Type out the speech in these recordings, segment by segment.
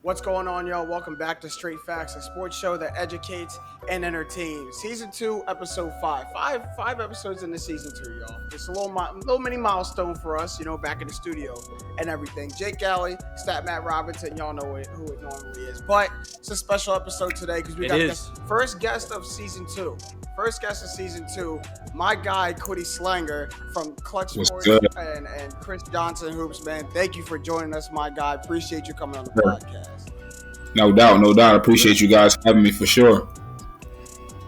What's going on, y'all? Welcome back to Straight Facts, a sports show that educates and entertains. Season 2, episode 5. Five episodes in the season 2, y'all. It's a little mini milestone for us, back in the studio and everything. Jake Galley, Stat Matt Robinson, y'all know who it normally is. But it's a special episode today because we got the first guest of season 2. My guy, Kuit Slanger from Clutch Sports and Chris Johnson Hoops, man. Thank you for joining us, my guy. Appreciate you coming on the podcast. No doubt. I appreciate you guys having me for sure.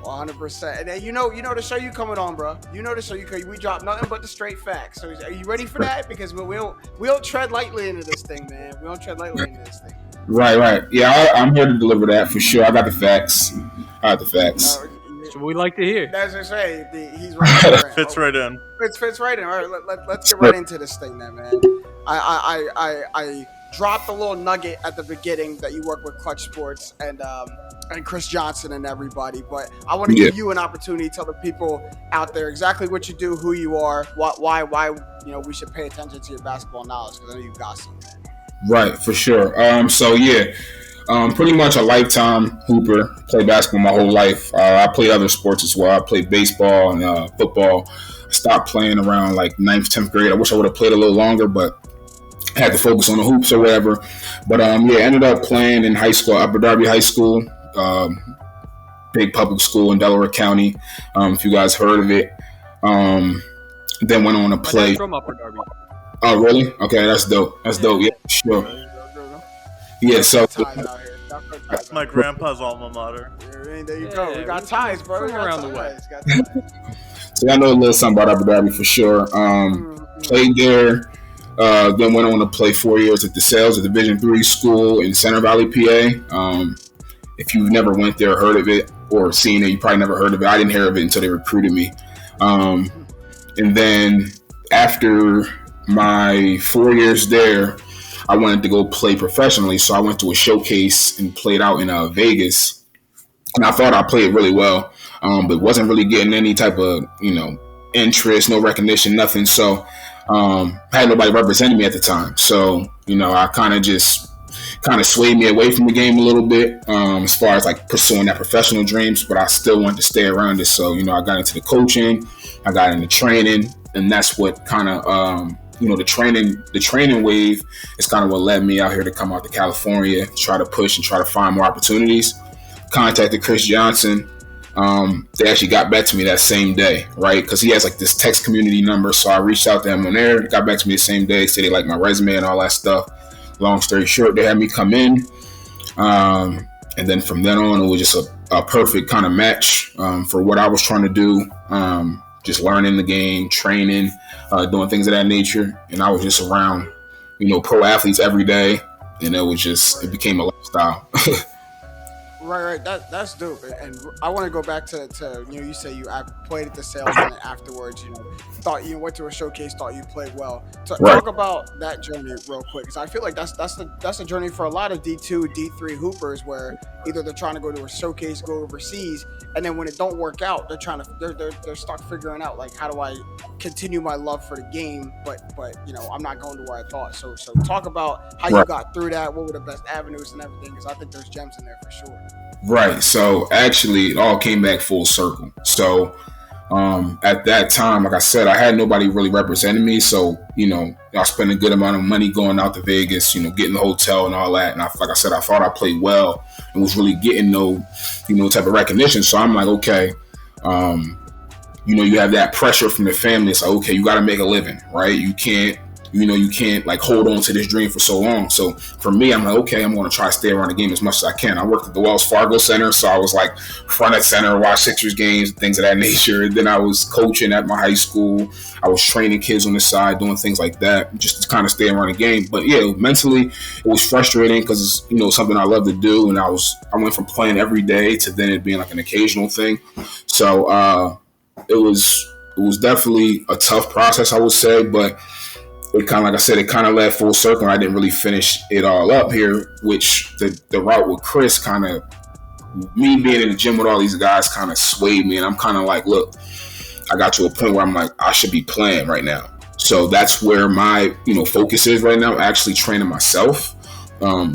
100%. And then you know the show you coming on, bro. You know the show we drop nothing but the straight facts. So are you ready for that? Because we don't tread lightly into this thing, man. We don't tread lightly into this thing. Right. Yeah, I'm here to deliver that for sure. I got the facts. That's what we like to hear. That's what I say. He's right. Fits right in. Fits right in. All right, let's get right into this thing then, man. I dropped a little nugget at the beginning that you work with Clutch Sports and Chris Johnson and everybody, but I want to give you an opportunity to tell the people out there exactly what you do, who you are, why we should pay attention to your basketball knowledge, because I know you've got some. Right, for sure. Pretty much a lifetime hooper. Played basketball my whole life. I played other sports as well. I played baseball and football. I stopped playing around like 9th, 10th grade. I wish I would have played a little longer, but I had to focus on the hoops or whatever. But ended up playing in high school, Upper Darby High School, big public school in Delaware County. If you guys heard of it. Then went on to play. From Upper Darby. Oh, really? Okay, that's dope. Yeah, sure. Yeah, so that's my grandpa's alma mater. There you go. We got ties, bro. We got around the way. So I know a little something about Upper Darby for sure. Played there. Then went on to play 4 years at the Sales, a Division III school in Center Valley, PA. If you've never went there, heard of it, or seen it, you probably never heard of it. I didn't hear of it until they recruited me. And then after my 4 years there, I wanted to go play professionally, so I went to a showcase and played out in Vegas. And I thought I played really well, but wasn't really getting any type of, interest, no recognition, nothing. So I had nobody representing me at the time. So, I kind of swayed me away from the game a little bit as far as like pursuing that professional dreams, but I still wanted to stay around it. So, I got into the coaching, I got into training, and that's what kind of, the training wave is kind of what led me out here to come out to California, try to push and try to find more opportunities. Contacted Chris Johnson. They actually got back to me that same day, right? Because he has like this text community number. So I reached out to him on there, got back to me the same day, said they liked my resume and all that stuff. Long story short, they had me come in. And then from then on, it was just a perfect kind of match for what I was trying to do. Just learning the game, training, doing things of that nature. And I was just around, pro athletes every day. And it became a lifestyle. Right. That's dope. And I want to go back to you say you played at the Sales and afterwards, thought you went to a showcase, thought you played well. Talk about that journey real quick, because I feel like that's a journey for a lot of D2, D3 hoopers, where either they're trying to go to a showcase, go overseas, and then when it don't work out, they're stuck figuring out like, how do I continue my love for the game, but I'm not going to where I thought. So talk about how you got through that. What were the best avenues and everything? Because I think there's gems in there for sure. Right. So actually, it all came back full circle. So at that time, like I said, I had nobody really representing me. So, I spent a good amount of money going out to Vegas, getting the hotel and all that. And like I said, I thought I played well and was really getting no type of recognition. So I'm like, okay, you have that pressure from the family. It's like, okay, you got to make a living, right? You can't like hold on to this dream for so long. So for me, I'm like, okay, I'm going to try to stay around the game as much as I can. I worked at the Wells Fargo Center, so I was like front at center, watch Sixers games, things of that nature. And then I was coaching at my high school. I was training kids on the side, doing things like that, just to kind of stay around the game. But yeah, mentally, it was frustrating because it's, something I love to do. And I went from playing every day to then it being like an occasional thing. So it was definitely a tough process, I would say, but it kind of, like I said, it kind of led full circle. I didn't really finish it all up here, which the route with Chris kind of, me being in the gym with all these guys kind of swayed me. And I'm kind of like, look, I got to a point where I'm like, I should be playing right now. So that's where my, focus is right now, actually training myself.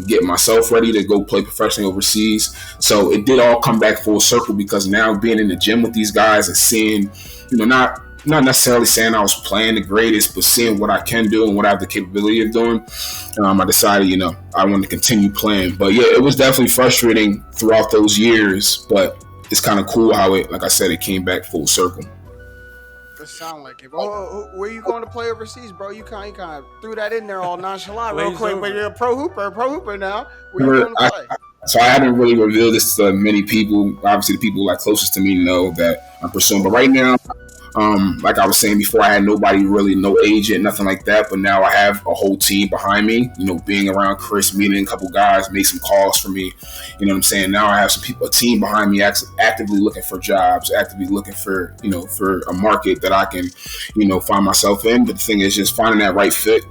get myself ready to go play professionally overseas. So it did all come back full circle because now being in the gym with these guys and seeing, not necessarily saying I was playing the greatest, but seeing what I can do and what I have the capability of doing, I decided, I wanted to continue playing. But yeah, it was definitely frustrating throughout those years, but it's kind of cool how it, like I said, it came back full circle. It sound like it. Oh, where you going to play overseas, bro? You kind of threw that in there all nonchalant real quick, but you're a pro hooper now. Where you going to play? So I haven't really revealed this to many people. Obviously, the people like closest to me know that I'm pursuing. But right now, like I was saying before, I had nobody really, no agent, nothing like that. But now I have a whole team behind me. Being around Chris, meeting a couple guys, made some calls for me. You know what I'm saying? Now I have some people, a team behind me, actively looking for jobs, actively looking for, for a market that I can, find myself in. But the thing is just finding that right fit.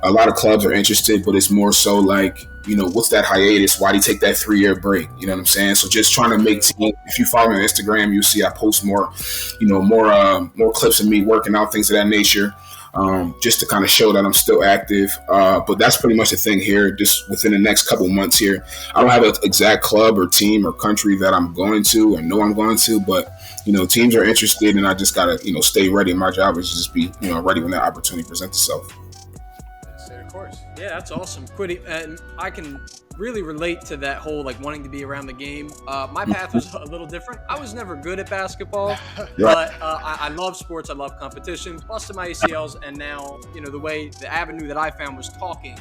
A lot of clubs are interested, but it's more so like, what's that hiatus? Why do you take that 3-year break? You know what I'm saying? So just trying to make team. If you follow me on Instagram, you'll see I post more clips of me working out, things of that nature, just to kind of show that I'm still active. But that's pretty much the thing here. Just within the next couple months here, I don't have an exact club or team or country that I'm going to or know I'm going to, but teams are interested, and I just gotta stay ready. My job is just be ready when that opportunity presents itself. Yeah, that's awesome, Quitty. And I can really relate to that whole wanting to be around the game. My path was a little different. I was never good at basketball, but I love sports. I love competition. Busted my ACLs, and now the avenue that I found was talking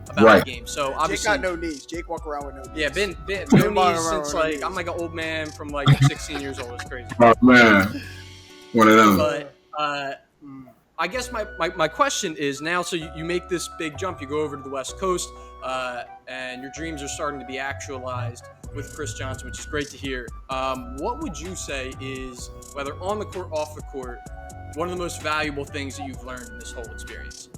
about the game. So obviously, Jake got no knees. Jake walk around with no knees. Yeah, been no knees since I'm like an old man from 16 years old. It's crazy. Oh man, one of them. But I guess my question is now, so you make this big jump, you go over to the West Coast, and your dreams are starting to be actualized with Chris Johnson, which is great to hear. What would you say is, whether on the court, off the court, one of the most valuable things that you've learned in this whole experience?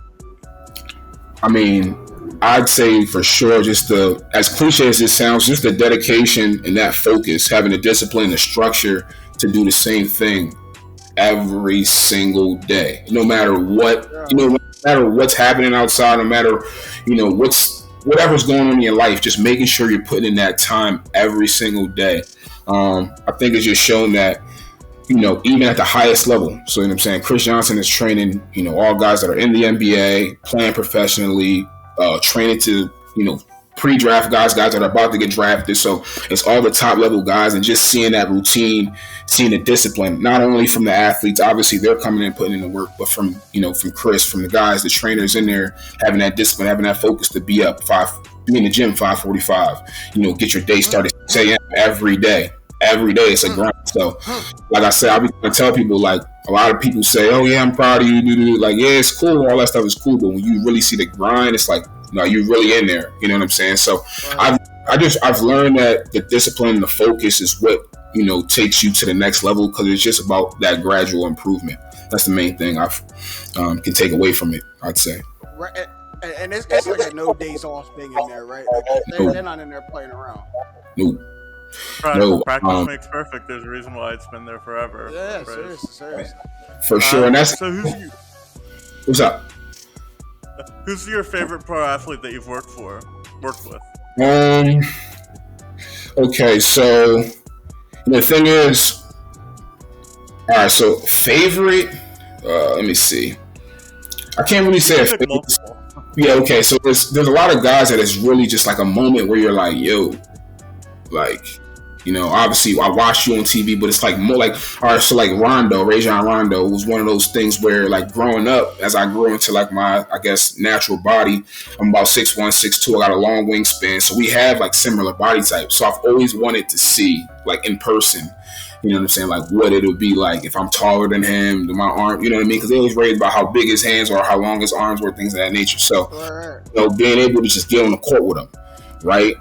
I mean, I'd say for sure, just as cliche as it sounds, just the dedication and that focus, having the discipline, the structure to do the same thing every single day, no matter what, no matter what's happening outside, no matter, whatever's going on in your life, just making sure you're putting in that time every single day. I think it's just shown that, even at the highest level. So, you know what I'm saying? Chris Johnson is training, all guys that are in the NBA, playing professionally, training to, pre-draft guys that are about to get drafted. So it's all the top level guys, and just seeing that routine, seeing the discipline, not only from the athletes, obviously they're coming in, putting in the work, but from Chris, from the guys, the trainers in there, having that discipline, having that focus to be in the gym 5:45, get your day started 6 a.m. every day. It's a grind. So like I said, I'll be going to tell people, a lot of people say, oh yeah, I'm proud of you. Yeah, it's cool. All that stuff is cool. But when you really see the grind, it's like, no, you're really in there. You know what I'm saying? So I've learned that the discipline and the focus is what, takes you to the next level, because it's just about that gradual improvement. That's the main thing I can take away from it, I'd say. Right. And it's like a no days off thing in there, right? They're not in there playing around. No. Practice makes perfect. There's a reason why it's been there forever. Yeah, seriously. For sure. And that's... So what's up? Who's your favorite pro athlete that you've worked with? Okay, so the thing is, all right, so favorite, let me see. I can't really say a favorite. Yeah, okay, so there's a lot of guys that it's really just like a moment where you're like, yo, obviously I watched you on TV, but it's like more like, all right, so like Rajon Rondo was one of those things where, growing up, as I grew into my, I guess, natural body, I'm about 6'1", 6'2", I got a long wingspan, so we have similar body types. So I've always wanted to see in person, you know what I'm saying, what it would be like if I'm taller than him, my arm, you know what I mean, because they always worried about how big his hands are, how long his arms were, things of that nature. So being able to just get on the court with him, right,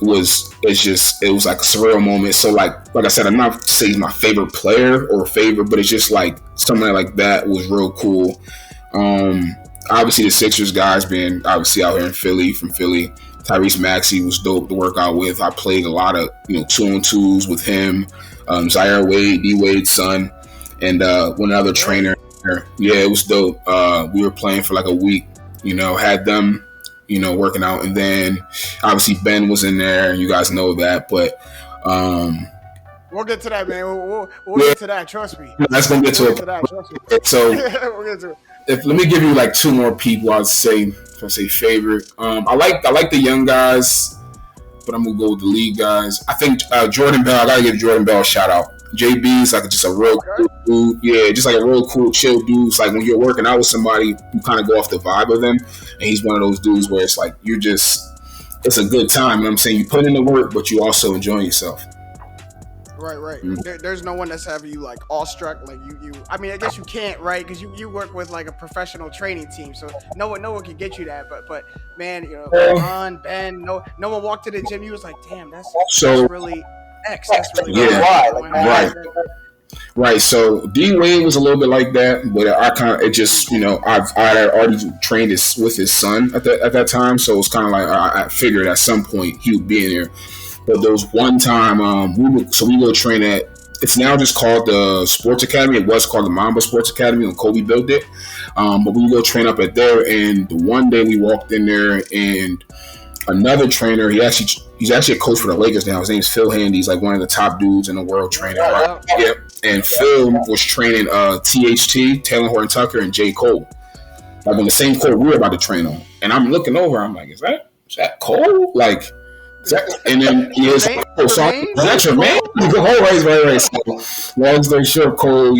it was like a surreal moment. So like I said, I'm not saying he's my favorite player or favorite, but it's just something like that was real cool. Obviously the Sixers guys being obviously out here in Philly, from Philly, Tyrese Maxey was dope to work out with. I played a lot of 2-on-2s with him, Zaire Wade, D Wade's son, and one other trainer. Yeah, it was dope. We were playing for a week, had them working out. And then obviously Ben was in there, and you guys know that. But we'll get to that, man. We'll get to that. Trust me. That's gonna get to we'll it. Get to that, trust me. So we'll get to it. Let me give you like two more people. I'd say, if I say favorite, I like the young guys, but I'm gonna go with the league guys. I think Jordan Bell. I gotta give Jordan Bell a shout out. JB's like just a real cool dude. Yeah, just like a real cool, chill dude. It's like when you're working out with somebody, you kind of go off the vibe of them, and he's one of those dudes where it's like it's a good time. You know what I'm saying? You put in the work, but you also enjoy yourself. Right. There's no one that's having you like awestruck, like you. I mean, I guess you can't, right? Because you work with like a professional training team, so no one can get you that. But man, Ron, Ben, no one walked to the gym. You was like, damn, that's really X. That's really right. Right, so D Wade was a little bit like that, but I had already trained with his son at that time, so it was kind of like I figured at some point he would be in there. But there was one time we go train at, it's now just called the Sports Academy. It was called the Mamba Sports Academy when Kobe built it. But we go train up at there, and the one day we walked in there, and another trainer, he's actually a coach for the Lakers now. His name's Phil Handy. He's like one of the top dudes in the world training. Yep. And Phil was training THT, Taylor Horton Tucker, and J. Cole. Like on the same court we were about to train on. And I'm looking over, I'm like, is that Cole? Like, and then he was like, oh, sorry, is that your man? Right. So, long story short, Cole,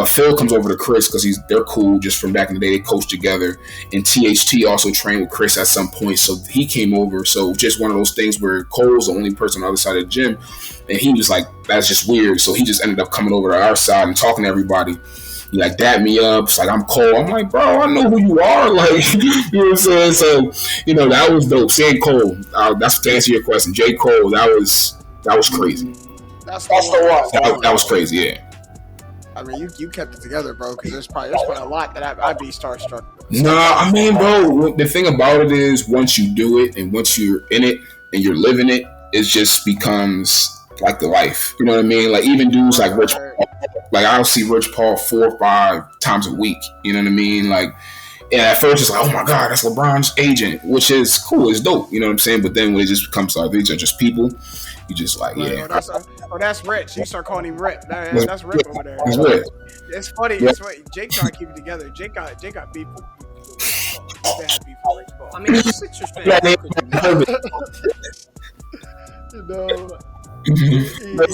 Phil comes over to Chris because they're cool just from back in the day. They coached together, and THT also trained with Chris at some point, so he came over. So just one of those things where Cole's the only person on the other side of the gym, and he was like, that's just weird. So he just ended up coming over to our side and talking to everybody. He like dapped me up. It's like, I'm Cole. I'm like, bro, I know who you are. Like, you know what I'm saying? So, that was dope. Saying Cole, that's to answer your question. J. Cole, that was crazy. That's the one. That was crazy, yeah. I mean, you kept it together, bro, because there's probably a lot that I'd be starstruck. Nah, I mean, bro, the thing about it is once you do it and once you're in it and you're living it, it just becomes like the life. You know what I mean? Like even dudes like Rich Paul, like I'll see Rich Paul 4 or 5 times a week. You know what I mean? Like, and at first it's like, oh my God, that's LeBron's agent, which is cool, it's dope. You know what I'm saying? But then when it just becomes like these are just people, you just like, yeah. That's Rich. You start calling him Rich. That's Rich over there. That's Rich. It's funny. Yeah. It's funny. Jake trying to keep it together. Jake got beef with They had beef with Rich Paul. I mean, it's Sixers fan. He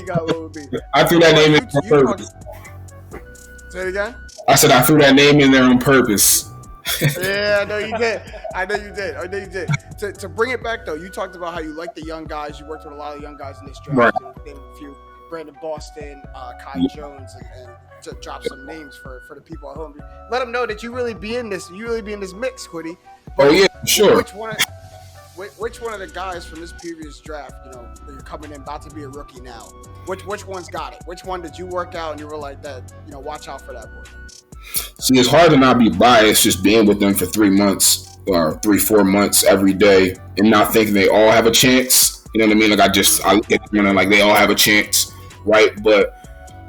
got a little beef. I threw that name in on purpose. Say it again? I said I threw that name in there on purpose. Yeah, I know you did. To bring it back though, you talked about how you like the young guys. You worked with a lot of young guys in this draft. Right. Named a few: Brandon Boston, Kai Jones, and to drop some names for the people at home. Let them know that you really be in this. You really be in this mix, Quiddy. Oh yeah, sure. Which one of the guys from this previous draft, you're coming in about to be a rookie now? Which one's got it? Which one did you work out and you were like that? Watch out for that boy. See, it's hard to not be biased just being with them for 3 months or 3-4 months every day and not thinking they all have a chance. You know what I mean? Like I look at them and like they all have a chance, right? But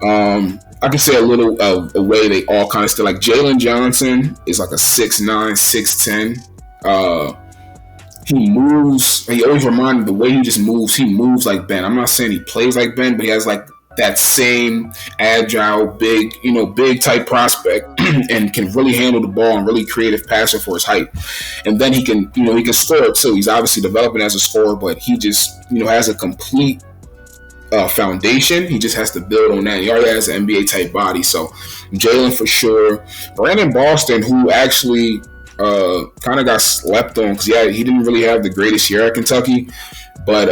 I can say a little of a way they all kind of still like Jalen Johnson is like a 6'9", 6'10". He moves. He always reminded the way he just moves. He moves like Ben. I'm not saying he plays like Ben, but he has like that same agile, big type prospect, and can really handle the ball and really creative passer for his height. And then he can score too. He's obviously developing as a scorer, but he just has a complete foundation. He just has to build on that. He already has an NBA type body. So Jalen for sure. Brandon Boston, who actually kind of got slept on because he didn't really have the greatest year at Kentucky, but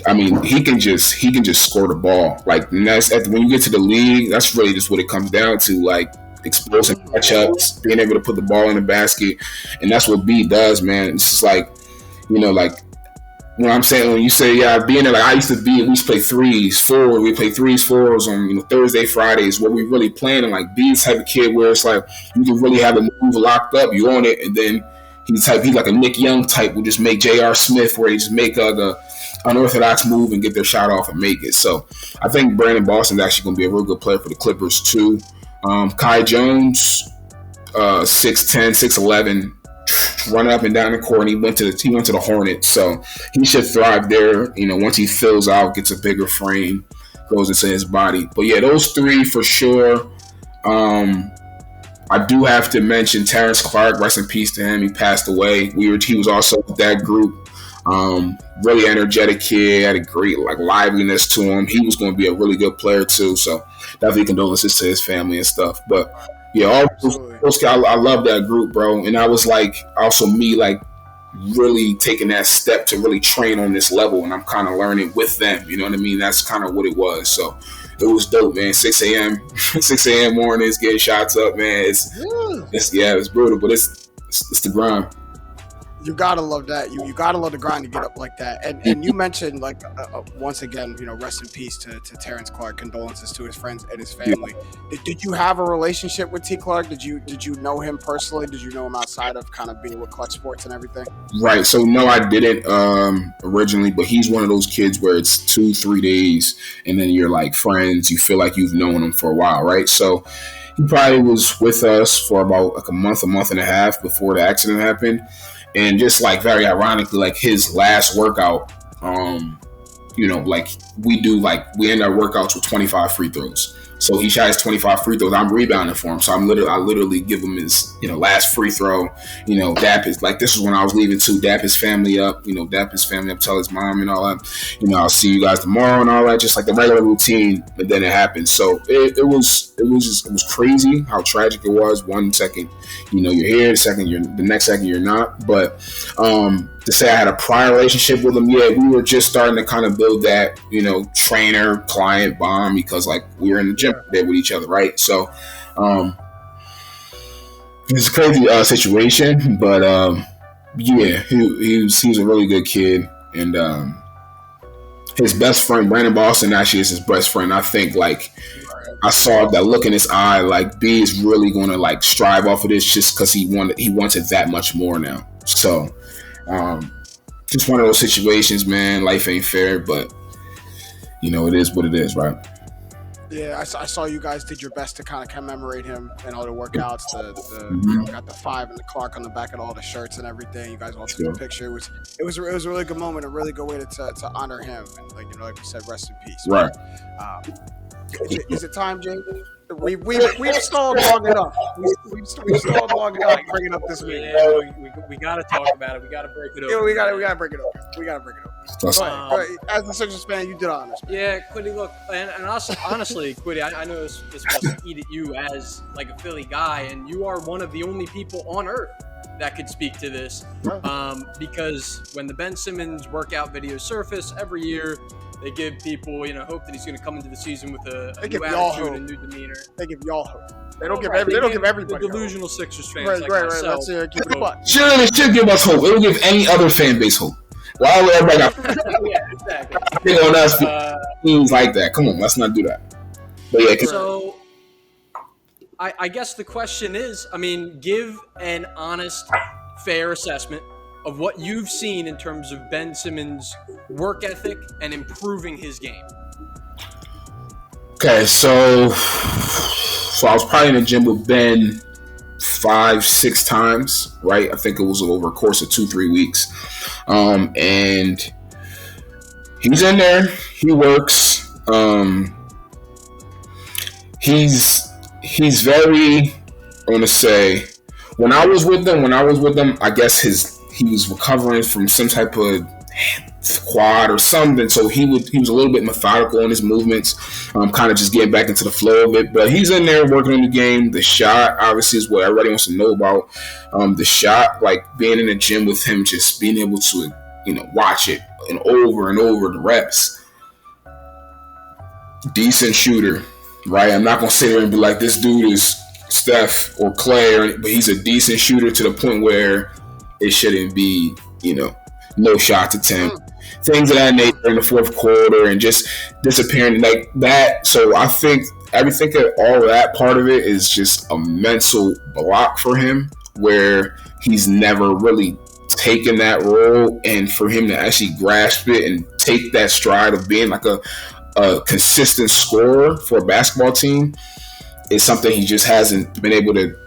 I mean he can just score the ball. Like when you get to the league, that's really just what it comes down to, like explosive matchups, being able to put the ball in the basket, and that's what B does, man. It's just like like when I'm saying, when you say being there, like I used to play 3s, 4s. We play 3s, 4s on Thursday, Fridays, where we really playing. And like B type of kid where it's like you can really have a move locked up, you own it, and then he's like a Nick Young type, will just make J.R. Smith where he just make the unorthodox move and get their shot off and make it. So I think Brandon Boston's actually going to be a real good player for the Clippers too. Kai Jones, 6'10", 6'11", running up and down the court, and he went to the Hornets, so he should thrive there. Once he fills out, gets a bigger frame, goes into his body. But yeah, those three for sure. I do have to mention Terrence Clark. Rest in peace to him. He passed away. He was also with that group. Really energetic kid, had a great liveliness to him. He was going to be a really good player too. So definitely condolences to his family and stuff. But yeah, all those guys, I love that group, bro. And I was also me really taking that step to really train on this level, and I'm kind of learning with them. You know what I mean? That's kind of what it was. So it was dope, man. 6 a.m. mornings, getting shots up, man. It's brutal, but it's the grind. You gotta love that. You gotta love the grind to get up like that. And you mentioned once again, rest in peace to Terrence Clark. Condolences to his friends and his family. Did you have a relationship with T. Clark? Did you know him personally? Did you know him outside of kind of being with Clutch Sports and everything? Right. So no, I didn't originally, but he's one of those kids where it's 2-3 days, and then you're friends. You feel like you've known him for a while, right? So he probably was with us for about a month and a half before the accident happened. And just very ironically, his last workout, we end our workouts with 25 free throws. So he shot his 25 free throws. I'm rebounding for him. So I literally give him his, last free throw, dap his, this is when I was leaving too, dap his family up, tell his mom and all that, I'll see you guys tomorrow and all that, just the regular routine. But then it happened. So it was crazy how tragic it was. 1 second, you're here, the next second you're not. But, to say I had a prior relationship with him, yeah, we were just starting to kind of build that, trainer client bond, because we were in the gym there with each other, right? So it's a crazy situation, but yeah, he was a really good kid, and his best friend Brandon Boston actually is his best friend. I think I saw that look in his eye, B is really going to strive off of this just because he wants it that much more now. So. Just one of those situations, man. Life ain't fair, but it is what it is, right? Yeah, I saw you guys did your best to kind of commemorate him and all the workouts. Got the 5 and the Clark on the back of all the shirts and everything. You guys all took a picture. It was a really good moment, a really good way to honor him, and like we said, rest in peace. Right. Is it time, Jamie? We've stalled long enough. We've stalled long enough to bring it up this week. Yeah, we got to talk about it. We got to break it up. Yeah, we got to break it up. We got to break it up. Go ahead. As the Sixers fan, you did honors. Yeah, Quiddy, look, and honestly, Quiddy, I know this must eat at you as a Philly guy, and you are one of the only people on earth that could speak to this, because when the Ben Simmons workout videos surface every year, they give people, hope that he's going to come into the season with a new attitude and new demeanor. They give y'all hope. They don't give everybody the delusional Sixers fans right, like right, myself. Right. Sure, it should give us hope. It will give any other fan base hope. Why would everybody yeah, exactly. on us things like that? Come on, let's not do that. But yeah, so I guess the question is, give an honest, fair assessment of what you've seen in terms of Ben Simmons' work ethic and improving his game. Okay, so I was probably in the gym with Ben 5-6 times, right? I think it was over a course of 2-3 weeks. And he's in there, he works. He's very, I want to say, when I was with them, I guess he was recovering from some type of quad or something, so he was a little bit methodical in his movements, kind of just getting back into the flow of it. But he's in there working on the game. The shot obviously is what everybody wants to know about. The shot, being in the gym with him, just being able to watch it and over the reps. Decent shooter, right? I'm not gonna sit there and be like, this dude is Steph or Clay, but he's a decent shooter to the point where it shouldn't be, no shots attempt, things of that nature in the fourth quarter, and just disappearing like that. So I think everything, all of that part of it is just a mental block for him, where he's never really taken that role, and for him to actually grasp it and take that stride of being a consistent scorer for a basketball team is something he just hasn't been able to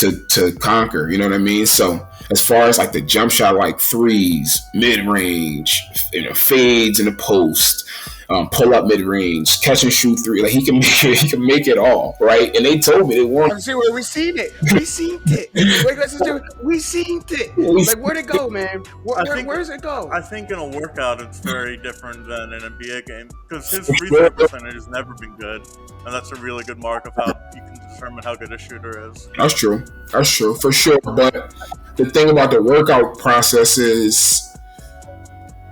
to conquer. You know what I mean? So as far as like the jump shot, like threes, mid range, fades in the post, pull up mid range, catch and shoot three, like he can make it all, right? And they told me they want. We seen it. We seen it. We seen it. Like, where'd it go, man? Where's it go? I think in a workout it's very different than an NBA game because his free throw percentage has never been good, and that's a really good mark of how you can determine how good a shooter is. That's true for sure. But the thing about the workout process is,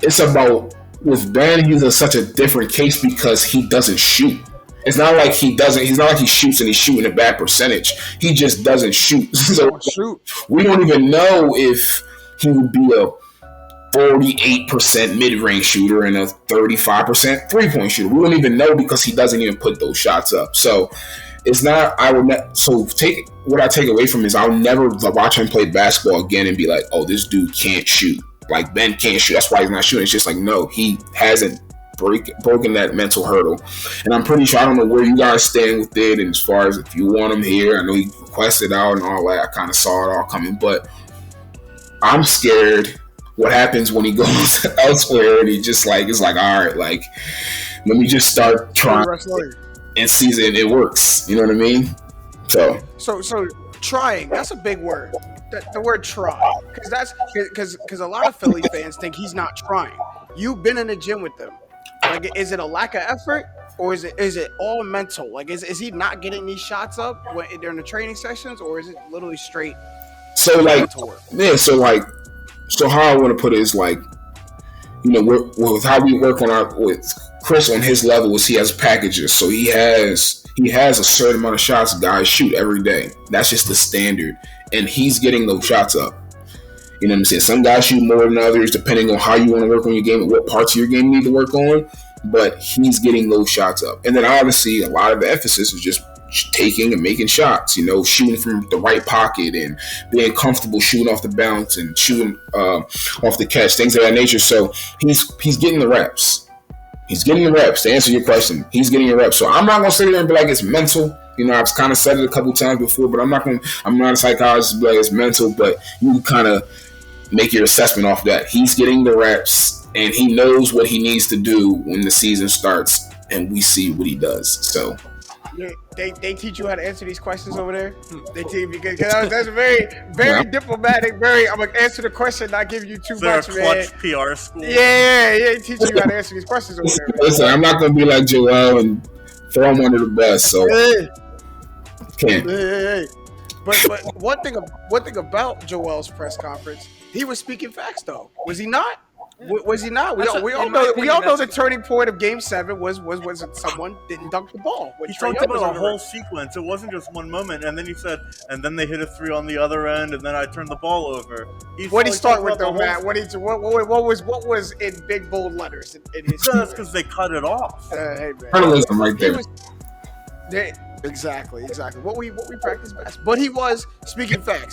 it's about, with Ben, he's such a different case because he doesn't shoot. It's not like he doesn't. He's not like he shoots and he's shooting a bad percentage. He just doesn't shoot. So we don't even know if he would be a 48% mid-range shooter and a 35% three-point shooter. We don't even know because he doesn't even put those shots up. So it's not. So what I take away from is I'll never watch him play basketball again and be like, oh, this dude can't shoot. Like, Ben can't shoot. That's why he's not shooting. It's just like, no, he hasn't broken that mental hurdle. And I'm pretty sure, I don't know where you guys stand with it, and as far as if you want him here, I know he requested out and all that. I kind of saw it all coming, but I'm scared what happens when he goes elsewhere and he just like, it's like, all right, like, let me just start trying and see that it works. You know what I mean? So trying, that's a big word. The word try, because a lot of Philly fans think he's not trying. You've been in the gym with them. Like, is it a lack of effort, or is it all mental? Like, is he not getting these shots up during the training sessions, or is it literally straight? So like, yeah. So how I want to put it is like, with how we work with Chris on his level is he has packages. So he has a certain amount of shots guys shoot every day. That's just the standard. And he's getting those shots up. You know what I'm saying? Some guys shoot more than others, depending on how you want to work on your game and what parts of your game you need to work on. But he's getting those shots up. And then obviously a lot of the emphasis is just taking and making shots, shooting from the right pocket and being comfortable shooting off the bounce and shooting off the catch, things of that nature. So he's getting the reps. He's getting the reps. To answer your question, he's getting the reps. So I'm not going to sit there and be like it's mental. I've kind of said it a couple times before, but I'm not a psychologist to be like it's mental, but you can kind of make your assessment off that. He's getting the reps, and he knows what he needs to do when the season starts, and we see what he does. So they teach you how to answer these questions over there. They teach because that's very, very diplomatic. I'm gonna answer the question, not give you too much, man. Clutch PR school. Yeah. They teach you how to answer these questions over there. Listen, I'm not gonna be like Joel and throw him under the bus. So. Hey. But one thing about Joel's press conference, he was speaking facts though. Was he not? Was he not? We all know the turning point of Game 7 was someone didn't dunk the ball. He talked about a whole sequence. It wasn't just one moment. And then he said, and then they hit a three on the other end, and then I turned the ball over. What did he start with though, Matt? What was in big bold letters in his? That's because they cut it off. Hey man, journalism right there. Exactly. What we practice best. But he was speaking facts.